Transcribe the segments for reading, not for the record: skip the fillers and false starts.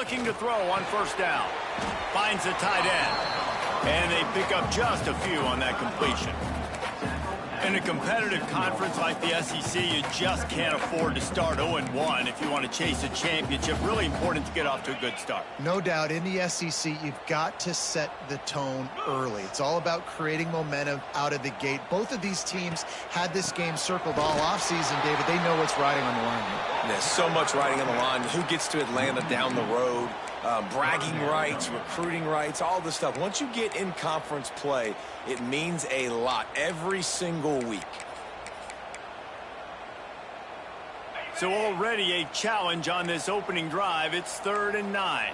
looking to throw on first down. Finds the tight end. And they pick up just a few on that completion. In a competitive conference like the SEC, you just can't afford to start 0-1 if you want to chase a championship. Really important to get off to a good start. No doubt, in the SEC, you've got to set the tone early. It's all about creating momentum out of the gate. Both of these teams had this game circled all offseason, David. They know what's riding on the line here. There's so much riding on the line. Who gets to Atlanta down the road? Bragging rights, recruiting rights, all this stuff. Once you get in conference play, it means a lot every single week. So already a challenge on this opening drive. It's 3rd and 9.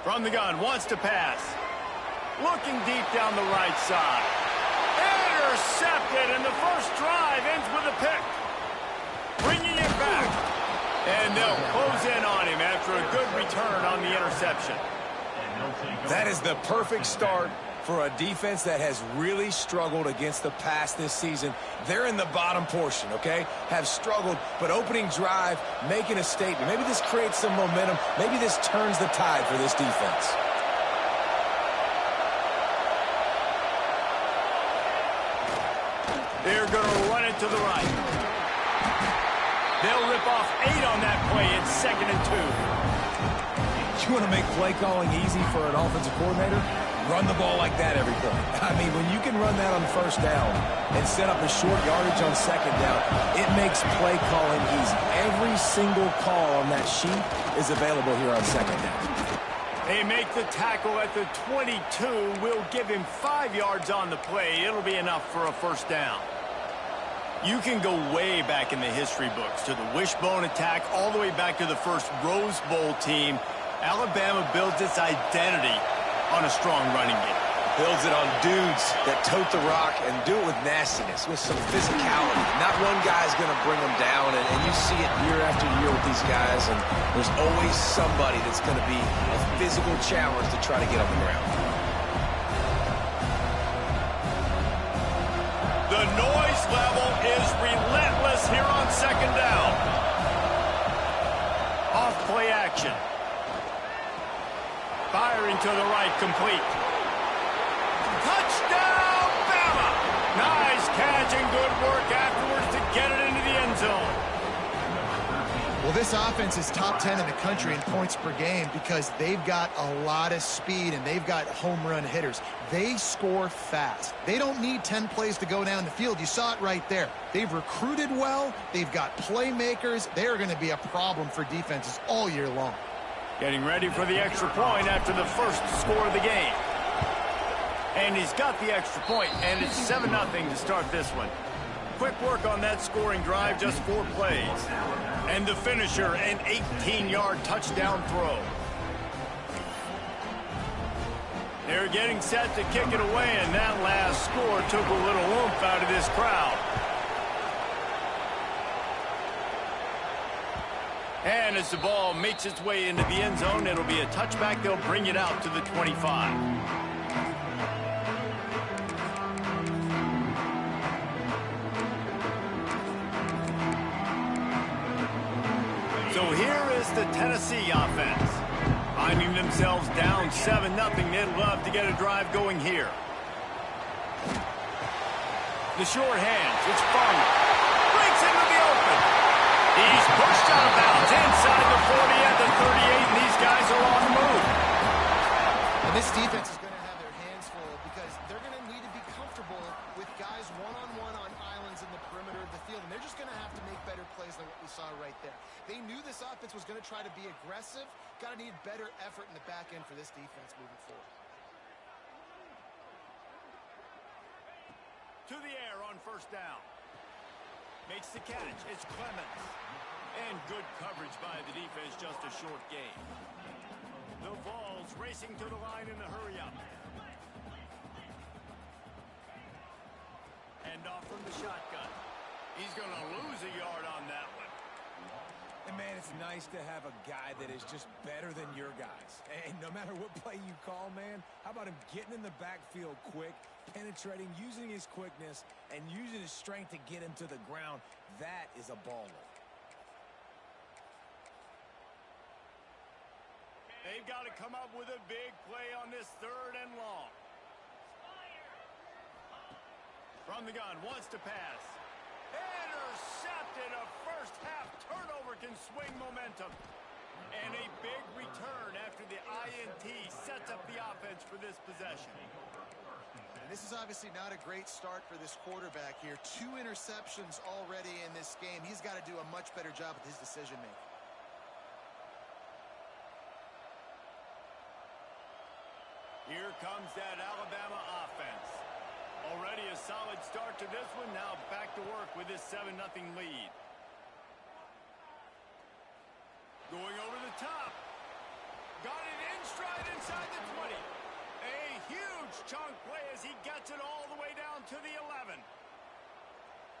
From the gun, wants to pass. Looking deep down the right side. Intercepted, and the first drive ends with a pick. Bringing it back. And they'll close in on him after a good return on the interception. That is the perfect start for a defense that has really struggled against the pass this season. They're in the bottom portion, okay? Have struggled, but opening drive, making a statement. Maybe this creates some momentum. Maybe this turns the tide for this defense. They're going to run it to the right. They'll rip off 8 on that play. It's 2nd and 2. You want to make play calling easy for an offensive coordinator? Run the ball like that every point. I mean, when you can run that on first down and set up a short yardage on second down, it makes play calling easy. Every single call on that sheet is available here on second down. They make the tackle at the 22. We'll give him 5 yards on the play. It'll be enough for a first down. You can go way back in the history books to the wishbone attack, all the way back to the first Rose Bowl team. Alabama builds its identity on a strong running game. Builds it on dudes that tote the rock and do it with nastiness, with some physicality. Not one guy's going to bring them down, and you see it year after year with these guys, and there's always somebody that's going to be a physical challenge to try to get on the ground. The noise level is relentless here on second down. Off play action. Firing to the right, complete. Touchdown, Bama! Nice catch and good work afterwards to get it into the end zone. Well, this offense is top 10 in the country in points per game because they've got a lot of speed and they've got home run hitters. They score fast. They don't need 10 plays to go down the field. You saw it right there. They've recruited well. They've got playmakers. They are going to be a problem for defenses all year long. Getting ready for the extra point after the first score of the game. And he's got the extra point, and it's 7-0 to start this one. Quick work on that scoring drive, just 4 plays. And the finisher, an 18-yard touchdown throw. They're getting set to kick it away, and that last score took a little oomph out of this crowd. And as the ball makes its way into the end zone, it'll be a touchback. They'll bring it out to the 25. So here is the Tennessee offense. Finding themselves down 7-0, they'd love to get a drive going here. The short hands, it's Farmer. Breaks into the open. He's pushed out of bounds inside the 40 at the 38, and these guys are on the move. And this defense is going to have their hands full because they're going to need to be comfortable with guys one-on-one on islands in the perimeter of the field, and they're just going to have to make better plays than what we saw right there. They knew this offense was going to try to be aggressive. Got to need better effort in the back end for this defense moving forward. To the air on first down. Makes the catch. It's Clemens. And good coverage by the defense, just a short gain. The Vols racing to the line in the hurry-up. And off from the shotgun. He's going to lose a yard on that one. And, man, it's nice to have a guy that is just better than your guys. And no matter what play you call, man, how about him getting in the backfield quick, penetrating, using his quickness, and using his strength to get him to the ground? That is a baller. They've got to come up with a big play on this 3rd and long. From the gun, wants to pass. Intercepted. A first-half turnover can swing momentum. And a big return after the INT sets up the offense for this possession. And this is obviously not a great start for this quarterback here. 2 interceptions already in this game. He's got to do a much better job with his decision-making. Here comes that Alabama offense. Already a solid start to this one. Now back to work with this 7-0 lead. Going over the top. Got it in stride inside the 20. A huge chunk play as he gets it all the way down to the 11.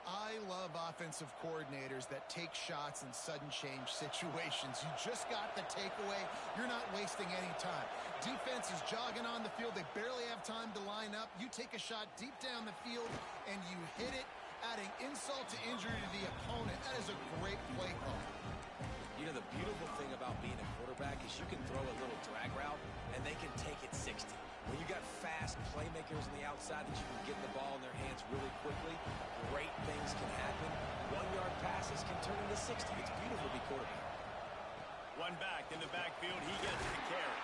I love offensive coordinators that take shots in sudden change situations. You just got the takeaway. You're not wasting any time. Defense is jogging on the field. They barely have time to line up. You take a shot deep down the field, and you hit it, adding insult to injury to the opponent. That is a great play call. You know, the beautiful thing about being a quarterback is you can throw a little drag route, and they can take it 60. When you got fast playmakers on the outside that you can get the ball in their hands really quickly, great things can happen. 1-yard passes can turn into 60. It's beautiful to be quarterback. One back in the backfield. He gets the carry.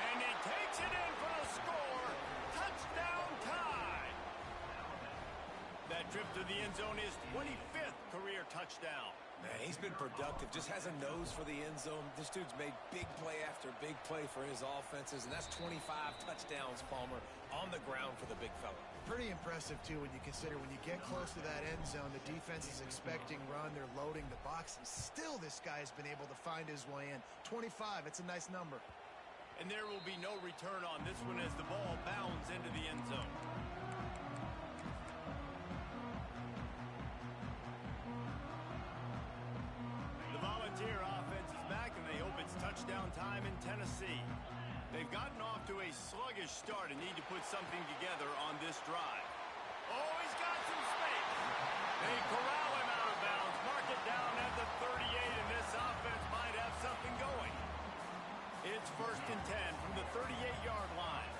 And he takes it in for the score. Touchdown tie. That trip to the end zone is 25th career touchdown. Man, he's been productive. Just has a nose for the end zone. This dude's made big play after big play for his offenses, and that's 25 touchdowns, Palmer, on the ground for the big fella. Pretty impressive, too, when you consider when you get close to that end zone, the defense is expecting run. They're loading the box, and still this guy has been able to find his way in. 25, it's a nice number. And there will be no return on this one as the ball bounds into the end zone. The Volunteer offense is back, and they hope it's touchdown time in Tennessee. They've gotten off to a sluggish start and need to put something together on this drive. Oh, he's got some space. They corral him out of bounds, mark it down at the 38, and this offense might have something going. It's 1st and 10 from the 38-yard line.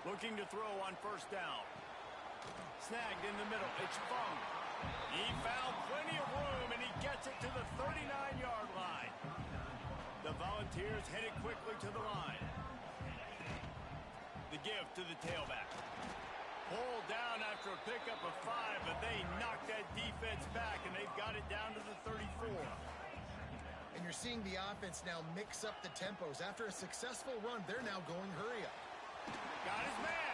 Looking to throw on 1st down. Snagged in the middle. It's Fung. He found plenty of room, and he gets it to the 39-yard line. The Volunteers headed quickly to the line. The give to the tailback. Pulled down after a pickup of 5, but they knocked that defense back, and they've got it down to the 34. And you're seeing the offense now mix up the tempos. After a successful run, they're now going hurry up. Got his man.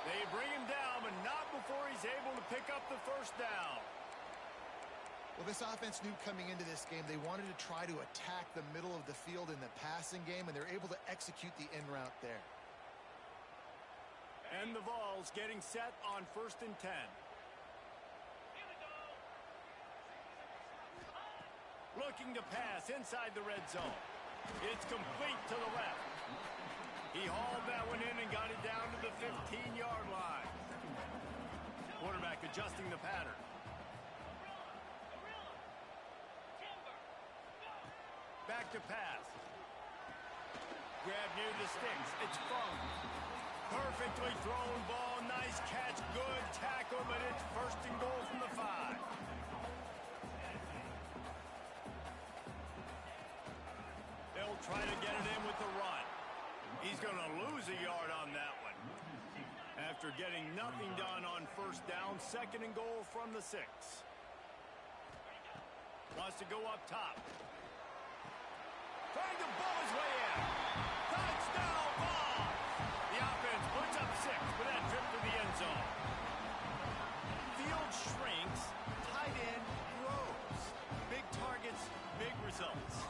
They bring him down, but not before he's able to pick up the 1st down. Well, this offense knew coming into this game they wanted to try to attack the middle of the field in the passing game, and they're able to execute the in route there. And the Vols getting set on 1st and 10. Looking to pass inside the red zone. It's complete to the left. He hauled that one in and got it down to the 15-yard line. Quarterback adjusting the pattern. Back to pass. Grab near the sticks. It's Fung. Perfectly thrown ball. Nice catch. Good tackle, but it's 1st and goal from the 5. They'll try to get it in with the run. He's going to lose a yard on that one. After getting nothing done on 1st down, 2nd and goal from the 6. Wants to go up top. Trying to bowl his way in. Touchdown ball! The offense puts up 6 for that trip to the end zone. Field shrinks, tight end grows. Big targets, big results.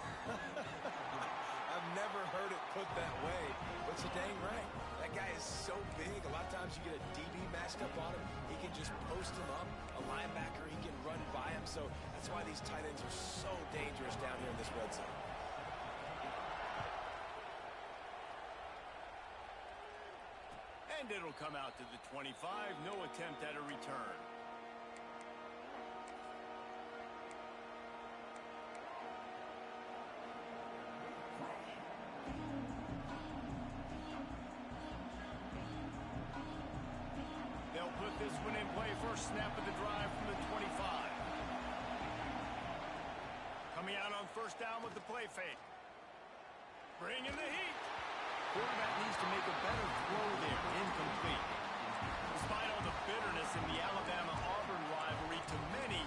I've never heard it put that way, but you're dang right. That guy is so big. A lot of times you get a DB matched up on him. He can just post him up. A linebacker, he can run by him. So that's why these tight ends are so dangerous down here in this red zone. And it'll come out to the 25. No attempt at a return. this one in play. First snap of the drive from the 25. Coming out on first down with the play fake. Bringing the heat. Quarterback needs to make a better throw there. Incomplete. Despite all the bitterness in the Alabama-Auburn rivalry, to many,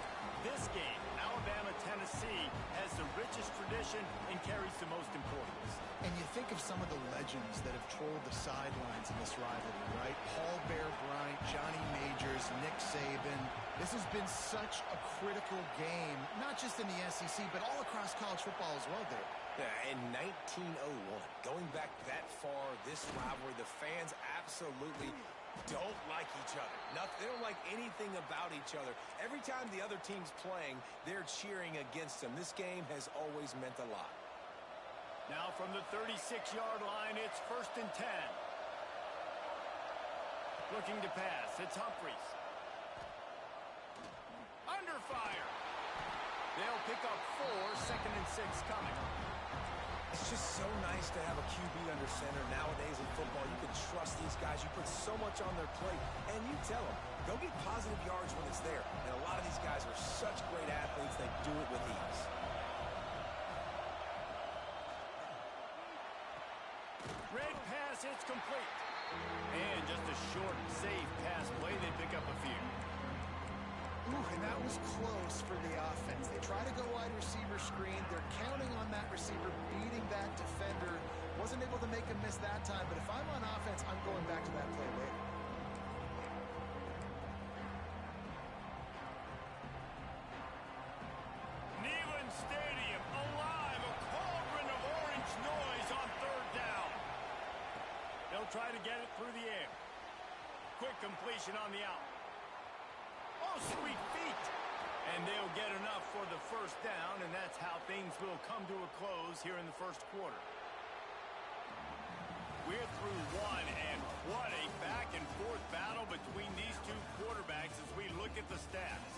this game, Alabama-Tennessee, has the richest tradition and carries the most importance. And you think of some of the legends that have trolled the sidelines in this rivalry, right? Paul Bear Bryant, Johnny Majors, Nick Saban. This has been such a critical game, not just in the SEC, but all across college football as well, Dave. Yeah, in 1901, going back that far, this rivalry, the fans absolutely don't like each other. They don't like anything about each other. Every time the other team's playing, they're cheering against them. This game has always meant a lot. Now from the 36-yard line, it's 1st and 10. Looking to pass, it's Humphries. Under fire. They'll pick up 4, 2nd and 6 coming. It's just so nice to have a QB under center. Nowadays in football, you can trust these guys. You put so much on their plate, and you tell them, go get positive yards when it's there. And a lot of these guys are such great athletes, they do it with ease. Red pass, it's complete. And just a short, safe pass play. They pick up a few. Ooh, and that was close for the offense. They try to go wide receiver screen. They're counting on that receiver beating that defender. Wasn't able to make a miss that time, but if I'm on offense, I'm going back to that play later. Neyland Stadium, alive, a cauldron of orange noise on 3rd down. They'll try to get it through the air. Quick completion on the out. Oh, sweet feet. And they'll get enough for the 1st down, and that's how things will come to a close here in the 1st quarter. We're through one, and what a back-and-forth battle between these two quarterbacks as we look at the stats.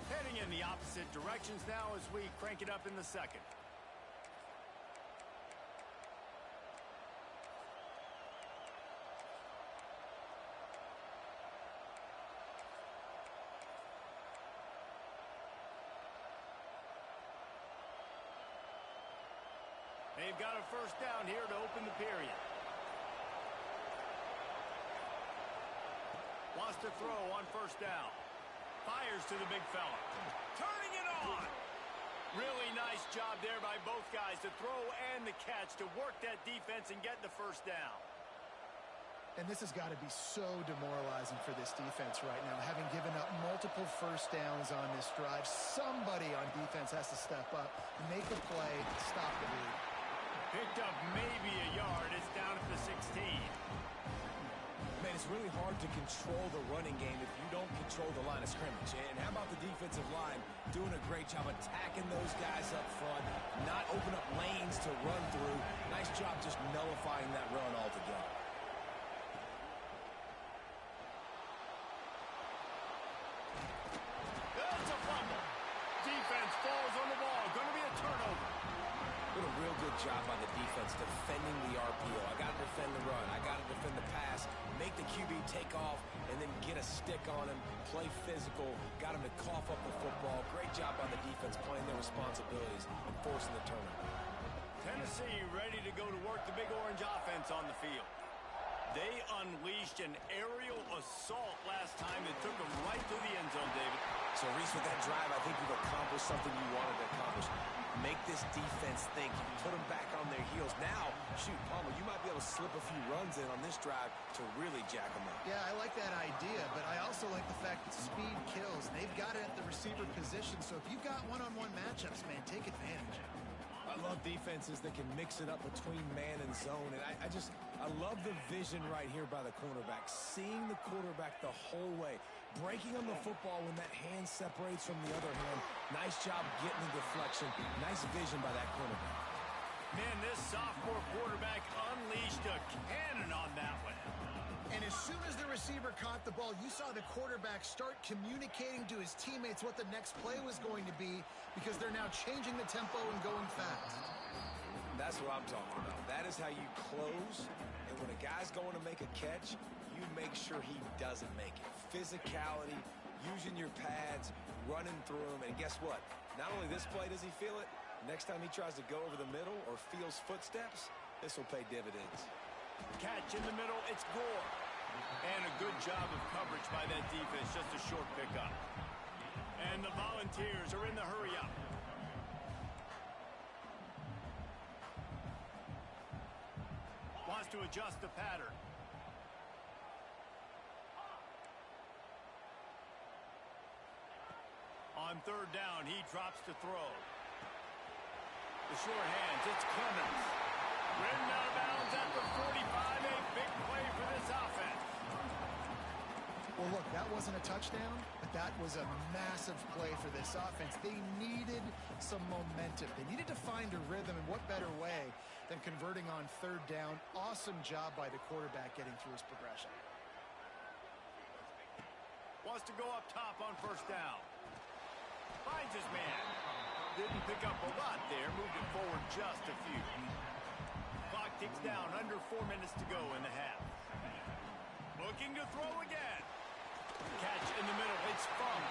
Heading in the opposite directions now as we crank it up in the 2nd. They've got a 1st down here to open the period. Wants to throw on 1st down. Fires to the big fella. Turning it on. Really nice job there by both guys to throw and the catch to work that defense and get the 1st down. And this has got to be so demoralizing for this defense right now, having given up multiple 1st downs on this drive. Somebody on defense has to step up, make a play, stop the bleed. Picked up maybe a yard. It's down at the 16. Man, it's really hard to control the running game if you don't control the line of scrimmage. And how about the defensive line doing a great job attacking those guys up front, not open up lanes to run through. Nice job just nullifying that run altogether. That's a fumble. Defense falls on the ball. Going to be a turnover. Did a real good job by the defense defending the RPO. I got to defend the run. I got to defend the pass. Make the QB take off and then get a stick on him. Play physical. Got him to cough up the football. Great job by the defense playing their responsibilities and forcing the turnover. Tennessee ready to go to work the Big Orange offense on the field. They unleashed an aerial assault last time that took them right to the end zone, David. So, Reese, with that drive, I think you've accomplished something you wanted to accomplish. Make this defense think. Put them back on their heels. Now, shoot, Palmer, you might be able to slip a few runs in on this drive to really jack them up. Yeah, I like that idea, but I also like the fact that speed kills. They've got it at the receiver position, so if you've got one-on-one matchups, man, take advantage. I love defenses that can mix it up between man and zone, and I love the vision right here by the cornerback, seeing the quarterback the whole way, breaking on the football when that hand separates from the other hand. Nice job getting the deflection. Nice vision by that cornerback. Man, this sophomore quarterback unleashed a cannon on that one. And as soon as the receiver caught the ball, you saw the quarterback start communicating to his teammates what the next play was going to be, because they're now changing the tempo and going fast. That's what I'm talking about. That is how you close. And when a guy's going to make a catch, you make sure he doesn't make it. Physicality, using your pads, running through them, and guess what? Not only this play does he feel it, next time he tries to go over the middle or feels footsteps, this will pay dividends. Catch in the middle, it's Gore. And a good job of coverage by that defense, just a short pickup. And the Volunteers are in the hurry-up. Wants to adjust the pattern. On third down, he drops to throw. The short hands, it's Clemens. Ridden out of bounds at the 45, a big play for this offense. Well, look, that wasn't a touchdown, but that was a massive play for this offense. They needed some momentum. They needed to find a rhythm, and what better way than converting on third down. Awesome job by the quarterback getting through his progression. Wants to go up top on first down. Finds his man. Didn't pick up a lot there. Moved it forward just a few. Clock ticks down. Under 4 minutes to go in the half. Looking to throw again. Catch in the middle. It's Funk.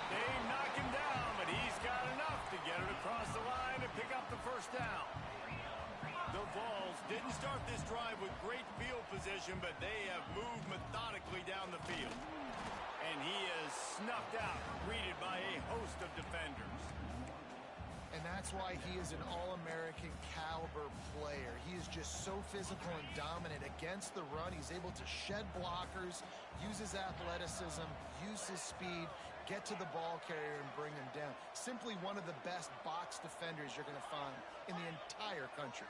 They knock him down, but he's got enough to get it across the line and pick up the first down. The Vols didn't start this drive with great field position, but they have moved methodically down the field. And he is snuffed out, greeted by a host of defenders. And that's why he is an All-American caliber player. He is just so physical and dominant against the run. He's able to shed blockers, use his athleticism, use his speed, get to the ball carrier and bring him down. Simply one of the best box defenders you're going to find in the entire country.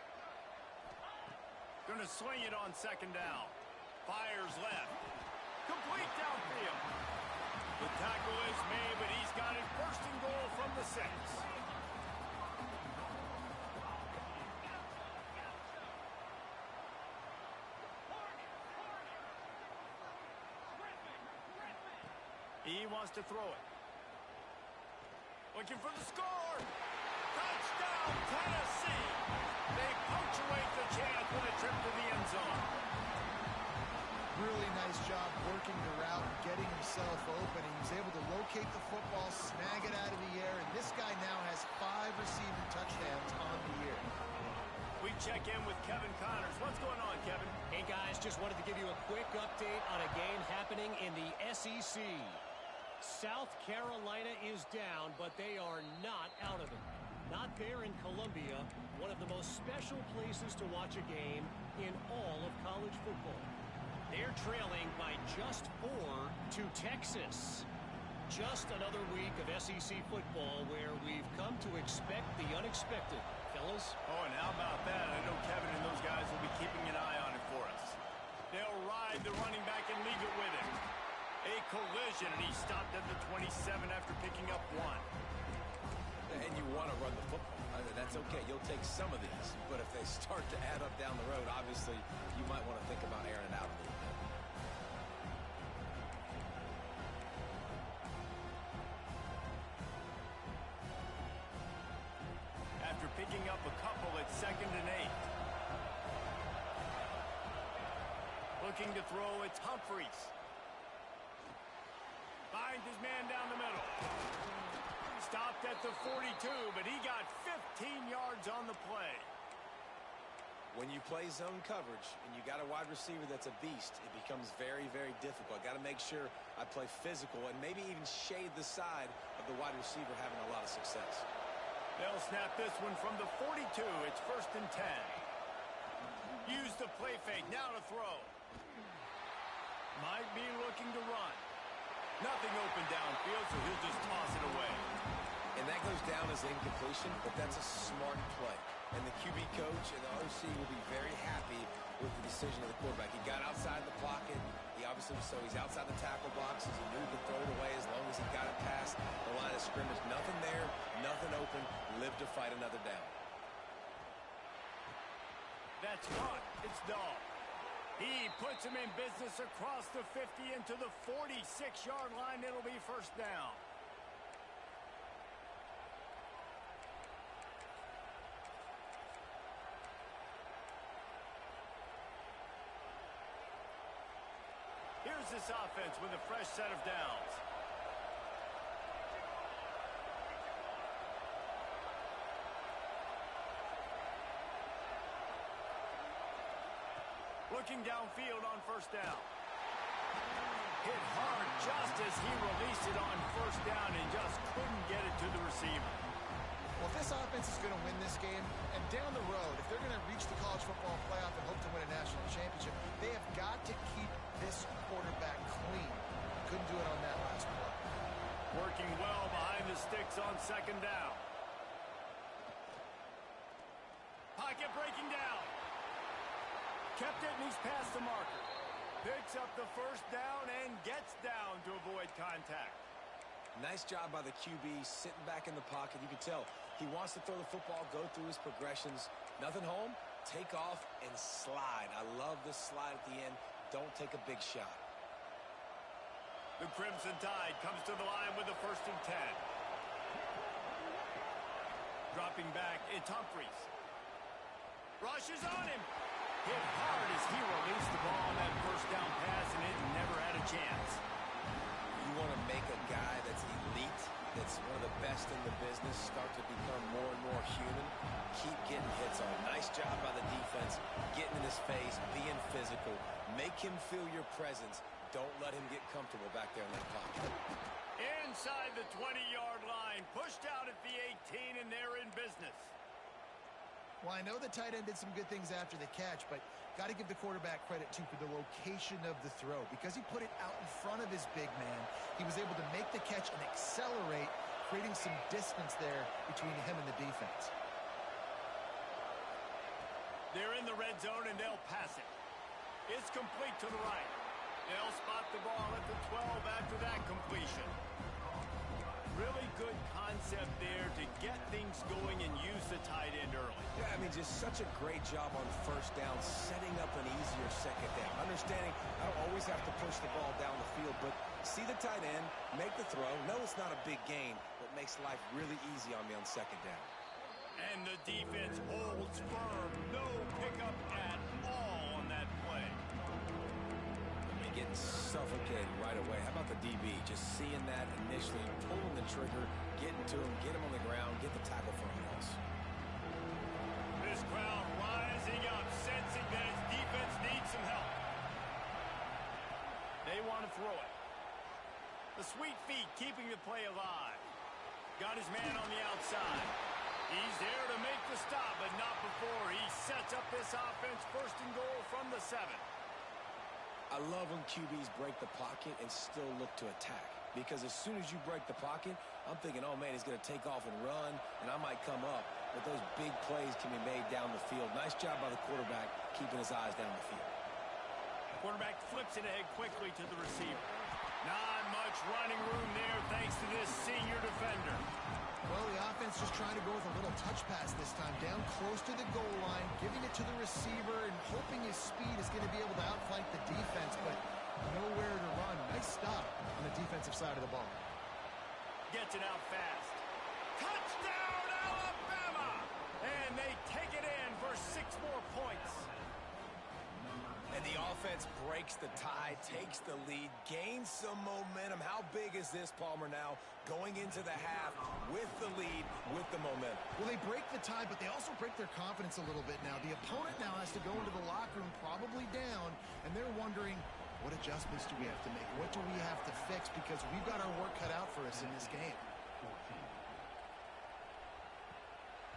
Going to swing it on second down. Fires left. Complete downfield. The tackle is made, but he's got it first and goal from the 6. He wants to throw it. Looking for the score. Touchdown, Tennessee. They punctuate the chance with a trip to the end zone. Really nice job working the route and getting himself open. He was able to locate the football, snag it out of the air, and this guy now has 5 receiving touchdowns on the year. We check in with Kevin Connors. What's going on, Kevin? Hey, guys, just wanted to give you a quick update on a game happening in the SEC. South Carolina is down, but they are not out of it. Not there in Columbia, one of the most special places to watch a game in all of college football. They're trailing by just 4 to Texas. Just another week of SEC football where we've come to expect the unexpected. Fellas? Oh, and how about that? I know Kevin and those guys will be keeping an eye on it for us. They'll ride the running back and leave it with him. A collision, and he stopped at the 27 after picking up 1. And you want to run the football. I mean, that's okay. You'll take some of these. But if they start to add up down the road, obviously, you might want to think about airing it out a little bit. After picking up a couple at 2nd and 8. Looking to throw, it's Humphreys. Finds his man down the middle. Stopped at the 42, but he got 15 yards on the play. When you play zone coverage and you got a wide receiver that's a beast, it becomes very, very difficult. Got to make sure I play physical and maybe even shade the side of the wide receiver having a lot of success. They'll snap this one from the 42. It's 1st and 10. Use the play fake. Now to throw. Might be looking to run. Nothing open downfield, so he'll just toss it away. And that goes down as incompletion, but that's a smart play. And the QB coach and the OC will be very happy with the decision of the quarterback. He got outside the pocket. He obviously, so he's outside the tackle boxes. He knew he could throw it away as long as he got it past the line of scrimmage. Nothing there, nothing open. Live to fight another down. That's caught. It's Dahl. He puts him in business across the 50 into the 46-yard line. It'll be 1st down. leaves this offense with a fresh set of downs. Looking downfield on first down. Hit hard just as he released it on first down and just couldn't get it to the receiver. Well, if this offense is going to win this game, and down the road, if they're going to reach the college football playoff and hope to win a national championship, they have got to keep this quarterback clean. Couldn't do it on that last play. Working well behind the sticks on second down. Pocket breaking down. Kept it and he's past the marker. Picks up the first down and gets down to avoid contact. Nice job by the QB, sitting back in the pocket. You can tell he wants to throw the football, go through his progressions. Nothing home, take off and slide. I love the slide at the end. Don't take a big shot. The Crimson Tide comes to the line with the 1st and 10. Dropping back, it's Humphries. Rushes on him. Hit hard as he released the ball on that first down pass, and it never had a chance. You want to make a guy that's elite, that's one of the best in the business, start to become more and more human. Keep getting hits on. Nice job by the defense, getting in his face, being physical. Make him feel your presence. Don't let him get comfortable back there in that pocket. Inside the 20-yard line, pushed out at the 18, and they're in business. Well, I know the tight end did some good things after the catch, but got to give the quarterback credit, too, for the location of the throw. Because he put it out in front of his big man, he was able to make the catch and accelerate, creating some distance there between him and the defense. They're in the red zone, and they'll pass it. It's complete to the right. They'll spot the ball at the 12 after that completion. Really good concept there to get things going and use the tight end early. Yeah, I mean, just such a great job on first down, setting up an easier second down. Understanding I don't always have to push the ball down the field, but see the tight end, make the throw. No, it's not a big gain, but makes life really easy on me on second down. And the defense holds firm. No pickup at all on that play. Getting suffocated right away. How about the DB? Just seeing that initially, pulling the trigger, getting to him, get him on the ground, get the tackle for him else. This crowd rising up, sensing that his defense needs some help. They want to throw it. The sweet feet keeping the play alive. Got his man on the outside. He's there to make the stop, but not before he sets up this offense 1st and goal from the 7. I love when QBs break the pocket and still look to attack. Because as soon as you break the pocket, I'm thinking, oh, man, he's going to take off and run, and I might come up. But those big plays can be made down the field. Nice job by the quarterback keeping his eyes down the field. Quarterback flips it ahead quickly to the receiver. Not much running room there thanks to this senior defender. Well, the offense just trying to go with a little touch pass this time, down close to the goal line, giving it to the receiver and hoping his speed is going to be able to outflank the defense, but nowhere to run. Nice stop on the defensive side of the ball. Gets it out fast. Touchdown, Alabama! And they take it in for 6 more points. And the offense breaks the tie, takes the lead, gains some momentum. How big is this, Palmer, now going into the half with the lead, with the momentum? Well, they break the tie, but they also break their confidence a little bit now. The opponent now has to go into the locker room probably down, and they're wondering, what adjustments do we have to make? What do we have to fix? Because we've got our work cut out for us in this game.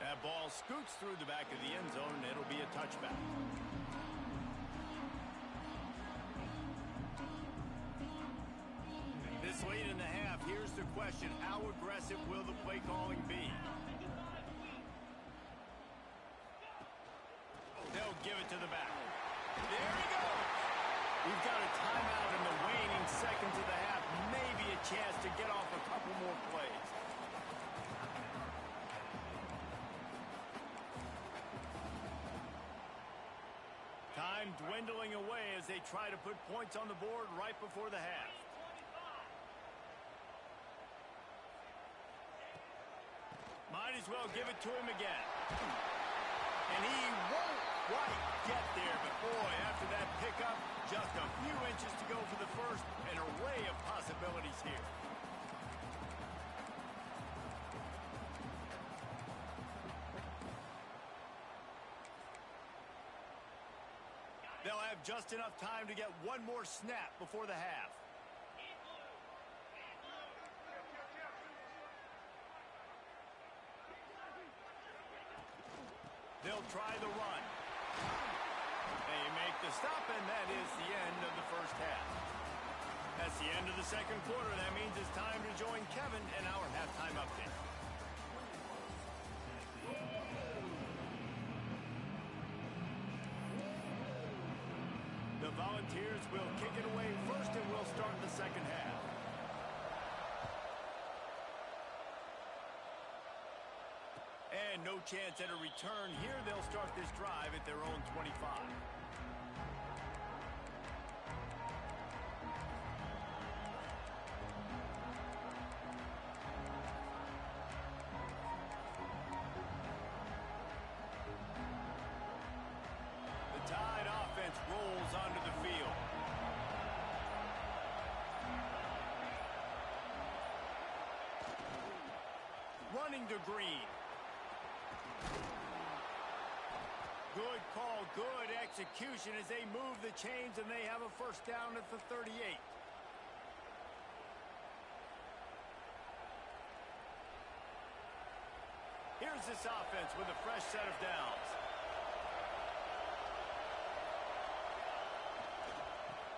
That ball scoots through the back of the end zone, and it'll be a touchback. This late in the half, here's the question. How aggressive will the play calling be? They'll give it to the back. There he goes. We've got a timeout in the waning seconds of the half. Maybe a chance to get off a couple more plays. Time dwindling away as they try to put points on the board right before the half. Might as well give it to him again. And he won't quite get there, but boy, after that pickup, just a few inches to go for the first. An array of possibilities here. They'll have just enough time to get one more snap before the half. They'll try the run. They make the stop, and that is the end of the first half. That's the end of the second quarter. That means it's time to join Kevin in our halftime update. The Volunteers will kick it away first, and we'll start the second half. And no chance at a return here. They'll start this drive at their own 25. The Tide offense rolls onto the field. Running to Green. Good call, good execution as they move the chains, and they have a first down at the 38. Here's this offense with a fresh set of downs.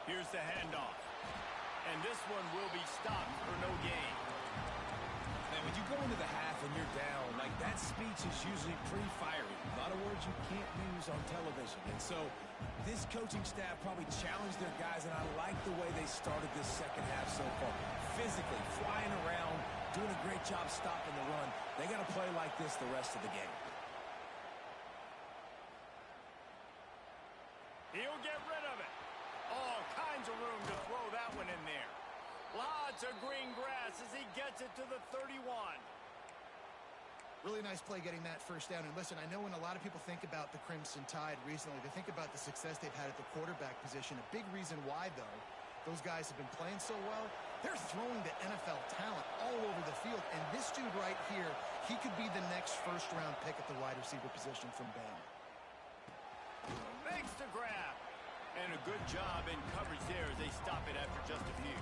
Here's the handoff. And this one will be stopped for no gain. Man, when you go into the half and you're down, like that speech is usually pretty fiery. A lot of words you can't use on television. And so this coaching staff probably challenged their guys, and I like the way they started this second half so far. Physically, flying around, doing a great job stopping the run. They got to play like this the rest of the game. He'll get rid of it. All kinds of room to throw that one in there. Lots of green grass as he gets it to the 31. Really nice play getting that first down. And listen, I know when a lot of people think about the Crimson Tide recently, they think about the success they've had at the quarterback position. A big reason why, though, those guys have been playing so well, they're throwing the NFL talent all over the field. And this dude right here, he could be the next first-round pick at the wide receiver position from Bama. Makes the grab. And a good job in coverage there as they stop it after just a few.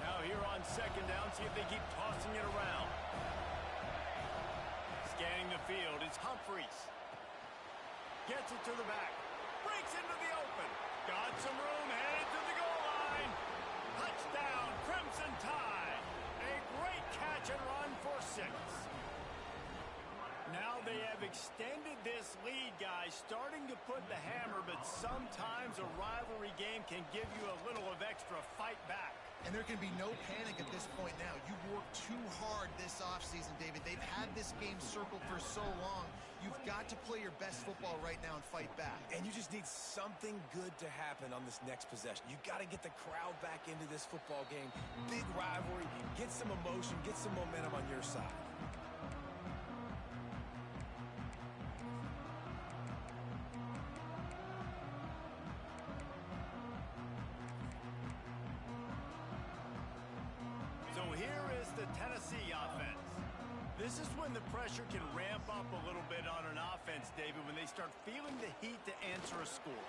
Now here on second down, see if they keep tossing it around. Scanning the field, it's Humphreys. Gets it to the back. Breaks into the open. Got some room, headed to the goal line. Touchdown, Crimson Tide. A great catch and run for 6. Now they have extended this lead, guys, starting to put the hammer, but sometimes a rivalry game can give you a little of extra fight back. And there can be no panic at this point now. You've worked too hard this offseason, David. They've had this game circled for so long. You've got to play your best football right now and fight back. And you just need something good to happen on this next possession. You got to get the crowd back into this football game. Big rivalry. Get some emotion. Get some momentum on your side. So here is the Tennessee offense. This is when the pressure can ramp up a little bit on an offense, David, when they start feeling the heat to answer a score.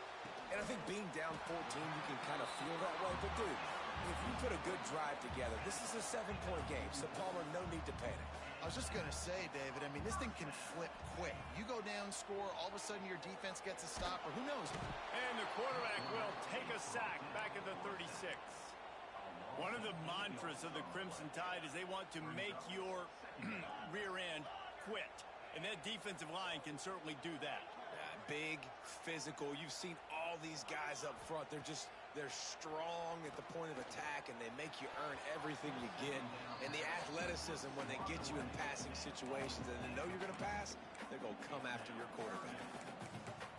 And I think being down 14, you can kind of feel that way. But, dude, if you put a good drive together, this is a 7-point game. So, Palmer, no need to panic. I was just going to say, David, I mean, this thing can flip quick. You go down, score, all of a sudden your defense gets a stop, or who knows? And the quarterback will take a sack back at the 36. One of the mantras of the Crimson Tide is they want to make your rear end quit. And that defensive line can certainly do that. Yeah, big, physical. You've seen all these guys up front. They're strong at the point of attack, and they make you earn everything you get. And the athleticism when they get you in passing situations and they know you're going to pass, they're going to come after your quarterback.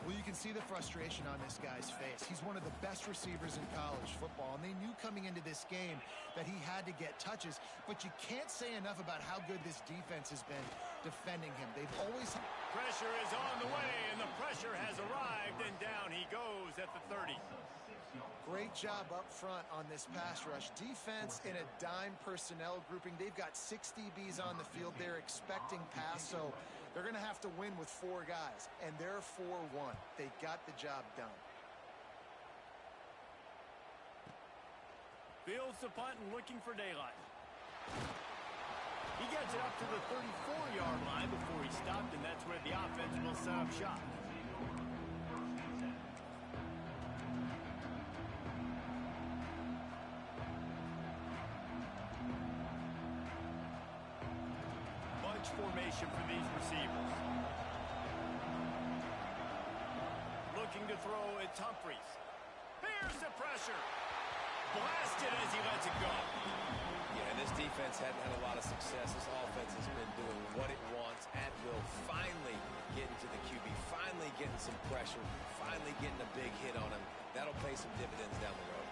Well, you can see the frustration on this guy's face. He's one of the best receivers in college football, and they knew coming into this game that he had to get touches, but you can't say enough about how good this defense has been defending him. They've always... Pressure is on the way, and the pressure has arrived, and down he goes at the 30. Great job up front on this pass rush. Defense in a dime personnel grouping. They've got 6 DBs on the field. They're expecting pass, so they're going to have to win with 4 guys, and they're 4-1. They got the job done. Fields the punt and looking for daylight. He gets it up to the 34-yard line before he stopped, and that's where the offense will set up shop. Bunch formation for these receivers. Looking to throw, it's Humphries. Here's the pressure. Blasted as he lets it go. Yeah, this defense hadn't had a lot of success. This offense has been doing what it wants at will. Finally getting to the QB. Finally getting some pressure. Finally getting a big hit on him. That'll pay some dividends down the road.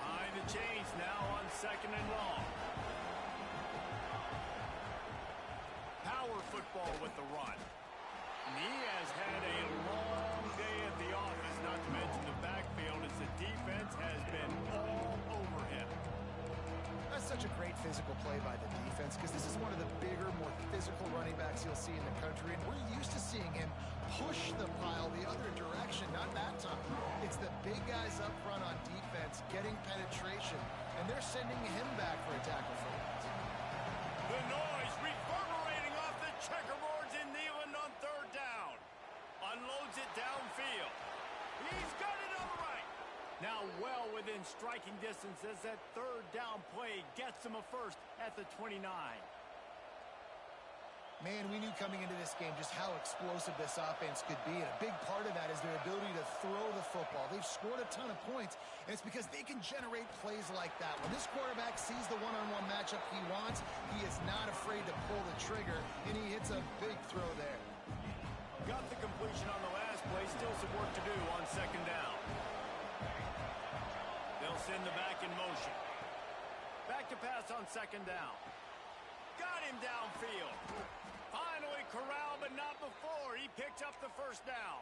Behind the chains now on 2nd and long. Power football with the run. And he has had a long day at the office, not to mention the backfield, as the defense has been all over him. That's such a great physical play by the defense, because this is one of the bigger, more physical running backs you'll see in the country, and we're used to seeing him push the pile the other direction, not that time. It's the big guys up front on defense getting penetration, and they're sending him back for a tackle for loss. The noise reverberating off the checkerboards in Neyland on 3rd down. Unloads it downfield. He's got it on the right. Now well within striking distance as that 3rd down play gets him a first at the 29. Man, we knew coming into this game just how explosive this offense could be, and a big part of that is their ability to throw the football. They've scored a ton of points, and it's because they can generate plays like that. When this quarterback sees the one-on-one matchup he wants, he is not afraid to pull the trigger, and he hits a big throw there. Got the completion on the last play. Still some work to do on 2nd down. They'll send the back in motion. Back to pass on 2nd down. Got him downfield. Finally corralled, but not before. He picked up the 1st down.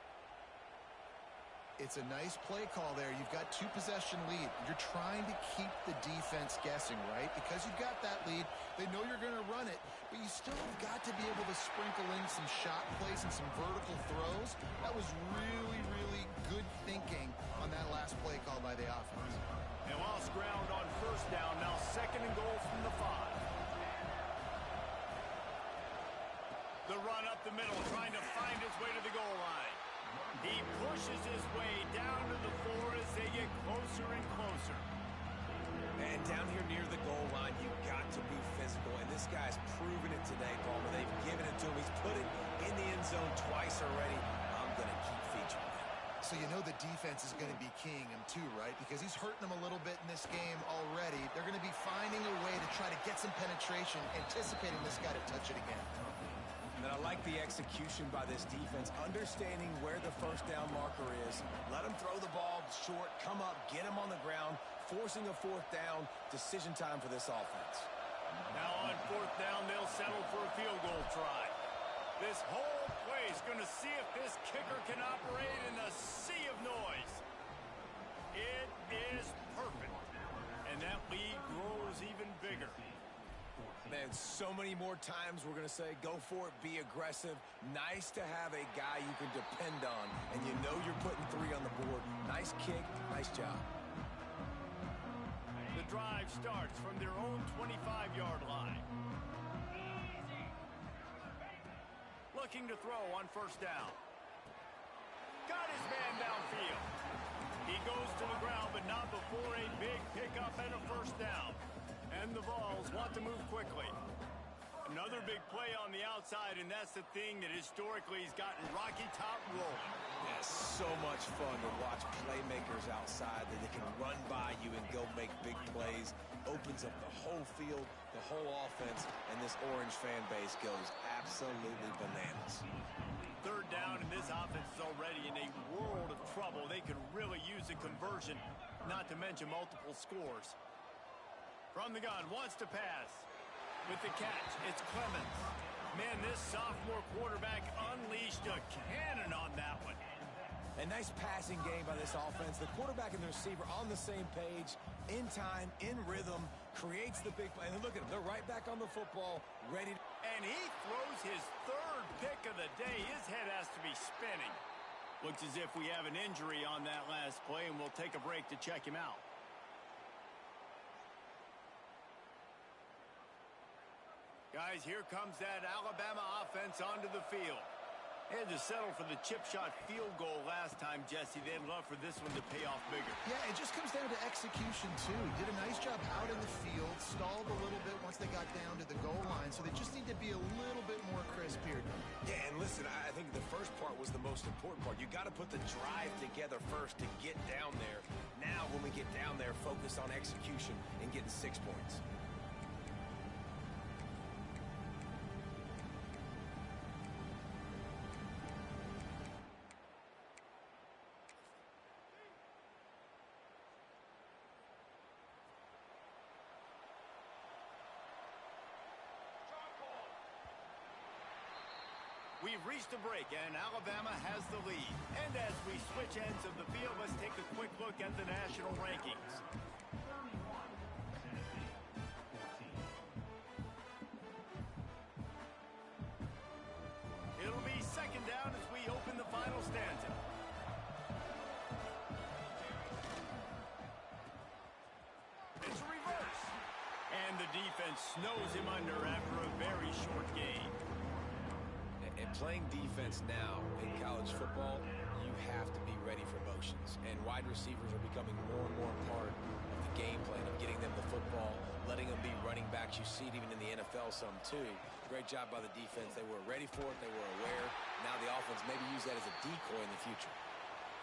It's a nice play call there. You've got 2-possession lead. You're trying to keep the defense guessing, right? Because you've got that lead, they know you're going to run it, but you still have got to be able to sprinkle in some shot plays and some vertical throws. That was really, really good thinking on that last play call by the offense. And lost ground on 1st down. Now 2nd and goal from the 5. The run up the middle, trying to find his way to the goal line. He pushes his way down to the 4 as they get closer and closer. And down here near the goal line, you've got to be physical. And this guy's proven it today, Palmer. They've given it to him. He's put it in the end zone twice already. I'm going to keep featuring him. So you know the defense is going to be keying him too, right? Because he's hurting them a little bit in this game already. They're going to be finding a way to try to get some penetration, anticipating this guy to touch it again. And I like the execution by this defense, understanding where the 1st down marker is. Let him throw the ball short, come up, get him on the ground, forcing a 4th down. Decision time for this offense. Now on 4th down, they'll settle for a field goal try. This whole play is going to see if this kicker can operate in a sea of noise. It is perfect. And that lead grows even bigger. Man, so many more times we're going to say, go for it, be aggressive. Nice to have a guy you can depend on, and you know you're putting 3 on the board. Nice kick, nice job. The drive starts from their own 25-yard line. Looking to throw on 1st down. Got his man downfield. He goes to the ground, but not before a big pickup and a 1st down. And the Vols want to move quickly. Another big play on the outside, and that's the thing that historically has gotten Rocky Top rolling. Yeah, so much fun to watch playmakers outside that they can run by you and go make big plays. opens up the whole field, the whole offense, and this Orange fan base goes absolutely bananas. Third down, and this offense is already in a world of trouble. They could really use a conversion, not to mention multiple scores. From the gun, wants to pass. With the catch, it's Clemens. Man, this sophomore quarterback unleashed a cannon on that one. A nice passing game by this offense. The quarterback and the receiver on the same page, in time, in rhythm, creates the big play. And look at them. They're right back on the football, ready. And he throws his third pick of the day. His head has to be spinning. Looks as if we have an injury on that last play, and we'll take a break to check him out. Guys, here comes that Alabama offense onto the field. They had to settle for the chip shot field goal last time, Jesse. They'd love for this one to pay off bigger. Yeah, it just comes down to execution, too. He did a nice job out in the field, stalled a little bit once they got down to the goal line, so they just need to be a little bit more crisp here. Yeah, and listen, I think the first part was the most important part. You got to put the drive together first to get down there. Now, when we get down there, focus on execution and getting 6 points. We've reached a break, and Alabama has the lead. And as we switch ends of the field, let's take a quick look at the national rankings. It'll be second down as we open the final stanza. It's a reverse. And the defense snows him under after a very short game. And playing defense now in college football, you have to be ready for motions. And wide receivers are becoming more and more part of the game plan of getting them the football, letting them be running backs. You see it even in the NFL some too. Great job by the defense. They were ready for it. They were aware. Now the offense maybe use that as a decoy in the future.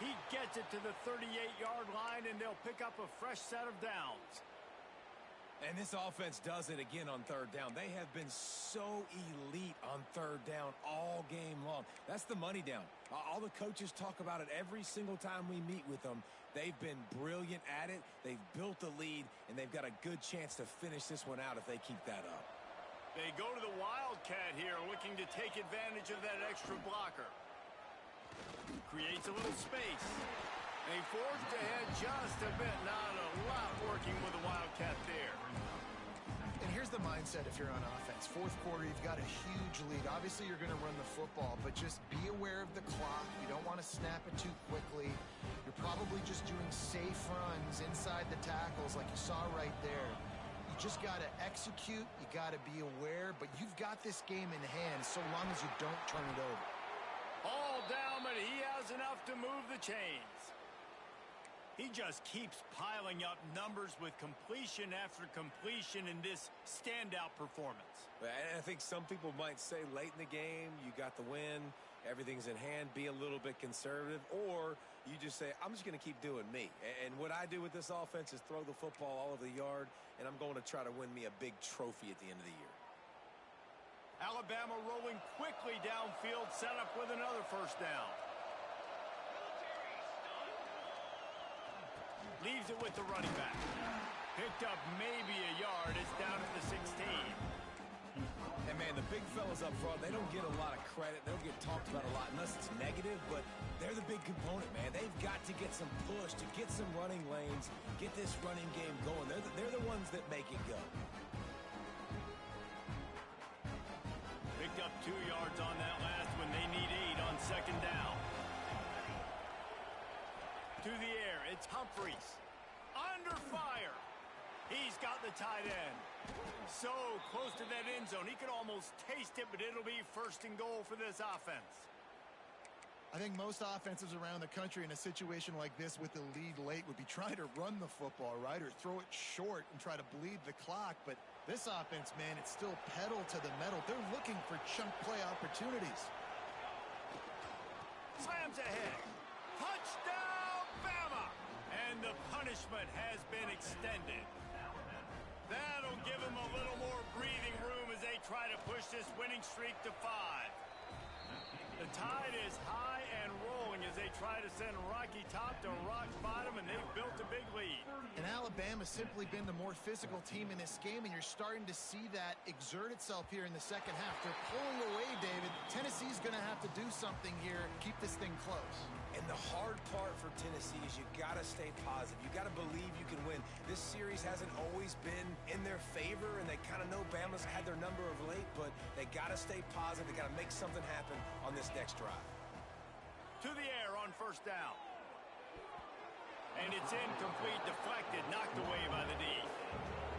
He gets it to the 38-yard line, and they'll pick up a fresh set of downs. And this offense does it again on third down. They have been so elite on third down all game long. That's the money down. All the coaches talk about it every single time we meet with them. They've been brilliant at it. They've built the lead, and they've got a good chance to finish this one out if they keep that up. They go to the Wildcat here, looking to take advantage of that extra blocker. Creates a little space. They forged ahead just a bit. Not a lot working with the Wildcat there. And here's the mindset if you're on offense. Fourth quarter, you've got a huge lead. Obviously, you're going to run the football, but just be aware of the clock. You don't want to snap it too quickly. You're probably just doing safe runs inside the tackles like you saw right there. You just got to execute. You got to be aware, but you've got this game in hand so long as you don't turn it over. All down, but he has enough to move the chains. He just keeps piling up numbers with completion after completion in this standout performance. And I think some people might say late in the game, you got the win, everything's in hand, be a little bit conservative, or you just say, I'm just going to keep doing me. And what I do with this offense is throw the football all over the yard, and I'm going to try to win me a big trophy at the end of the year. Alabama rolling quickly downfield, set up with another first down. Leaves it with the running back. Picked up maybe a yard. It's down at the 16. And, man, the big fellas up front, they don't get a lot of credit. They don't get talked about a lot unless it's negative, but they're the big component, man. They've got to get some push, to get some running lanes, get this running game going. They're the ones that make it go. Picked up 2 yards on that last one. They need 8 on second down. To the air, it's Humphreys. Under fire. He's got the tight end. So close to that end zone. He could almost taste it, but it'll be first and goal for this offense. I think most offenses around the country in a situation like this with the lead late would be trying to run the football, right, or throw it short and try to bleed the clock. But this offense, man, it's still pedal to the metal. They're looking for chunk play opportunities. Slams ahead. Touchdown, Bama! And the punishment has been extended. That'll give them a little more breathing room as they try to push this winning streak to 5. The tide is high and rolling as they try to send Rocky Top to rock bottom, and they've built a big lead. And Alabama's simply been the more physical team in this game, and you're starting to see that exert itself here in the second half. They're pulling away, David. Tennessee's going to have to do something here, keep this thing close. And the hard part for Tennessee is you got to stay positive. You got to believe you can win. This series hasn't always been in their favor, and they kind of know Bama's had their number of late, but they got to stay positive. They got to make something happen on this next drive. To the air on first down. And it's incomplete, deflected, knocked away by the D.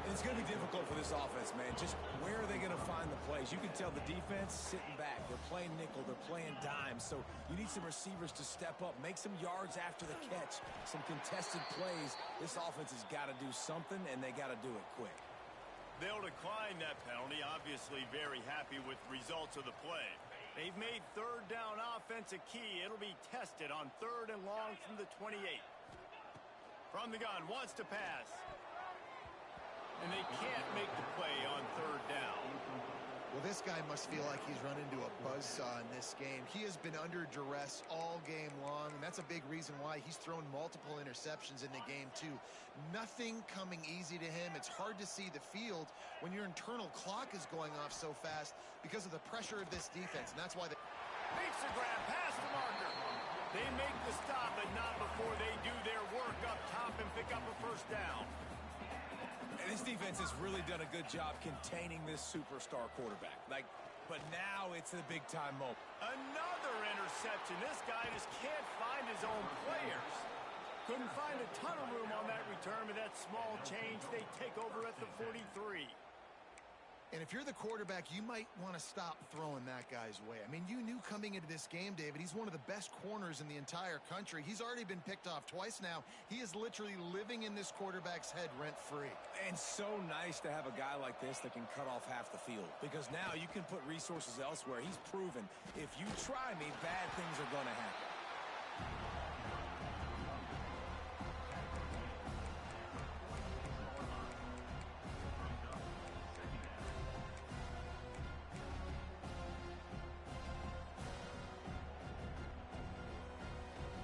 It's going to be difficult for this offense, man. Just where are they going to find the plays? You can tell the defense sitting back. They're playing nickel. They're playing dime. So you need some receivers to step up, make some yards after the catch, some contested plays. This offense has got to do something, and they got to do it quick. They'll decline that penalty, obviously very happy with the results of the play. They've made third down offense a key. It'll be tested on 3rd and long from the 28. From the gun, wants to pass. And they can't make the play on 3rd down. Well, this guy must feel like he's run into a buzzsaw in this game. He has been under duress all game long, and that's a big reason why he's thrown multiple interceptions in the game, too. Nothing coming easy to him. It's hard to see the field when your internal clock is going off so fast because of the pressure of this defense, and that's why they... Makes the grab, past the marker. They make the stop, but not before they do their work up top and pick up a first down. And this defense has really done a good job containing this superstar quarterback. But now it's a big-time moment. Another interception. This guy just can't find his own players. Couldn't find a ton of room on that return, but that small change, they take over at the 43. And if you're the quarterback, you might want to stop throwing that guy's way. I mean, you knew coming into this game, David, he's one of the best corners in the entire country. He's already been picked off twice now. He is literally living in this quarterback's head rent-free. And so nice to have a guy like this that can cut off half the field, because now you can put resources elsewhere. He's proven if you try me, bad things are going to happen.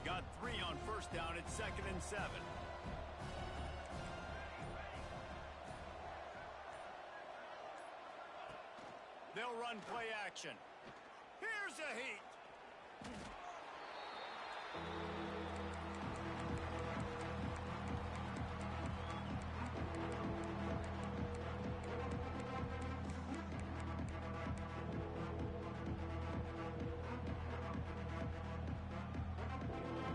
Got 3 on first down. It's 2nd and 7. They'll run play action. Here's a heat.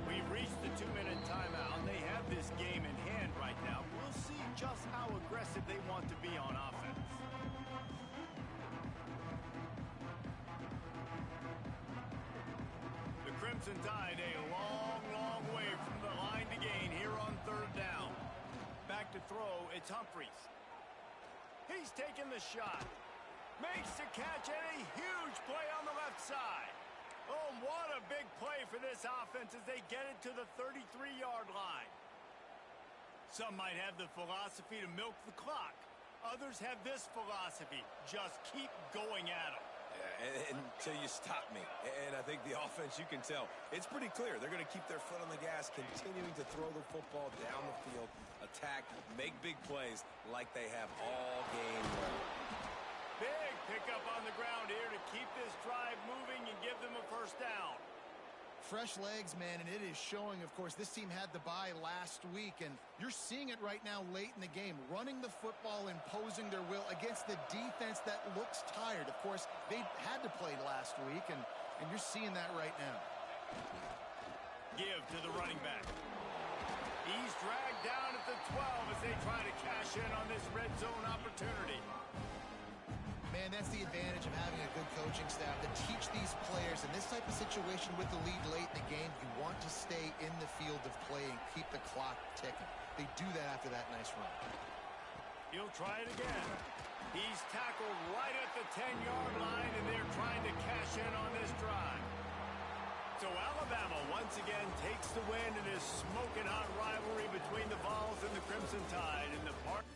We've reached the 2-minute timeout. They have this game in hand right now. We'll see just how aggressive they want to be on offense. The Crimson Tide a long, long way from the line to gain here on 3rd down. Back to throw, it's Humphries. He's taking the shot. Makes the catch and a huge play on the left side. Oh, what a big play for this offense as they get it to the 33-yard line. Some might have the philosophy to milk the clock. Others have this philosophy, just keep going at them. Yeah, until you stop me. And I think the offense, you can tell, it's pretty clear. They're going to keep their foot on the gas, continuing to throw the football down the field, attack, make big plays like they have all game long. Big pickup on the ground here to keep this drive moving and give them a first down. Fresh legs, man, and it is showing, of course, this team had the bye last week, and you're seeing it right now late in the game, running the football, imposing their will against the defense that looks tired. Of course, they had to play last week, and you're seeing that right now. Give to the running back. He's dragged down at the 12 as they try to cash in on this red zone opportunity. Man, that's the advantage of having a good coaching staff to teach these players in this type of situation with the lead late in the game. You want to stay in the field of play and keep the clock ticking. They do that after that nice run. He'll try it again. He's tackled right at the 10-yard line, and they're trying to cash in on this drive. So Alabama once again takes the win in this smoking hot rivalry between the Vols and the Crimson Tide in the park.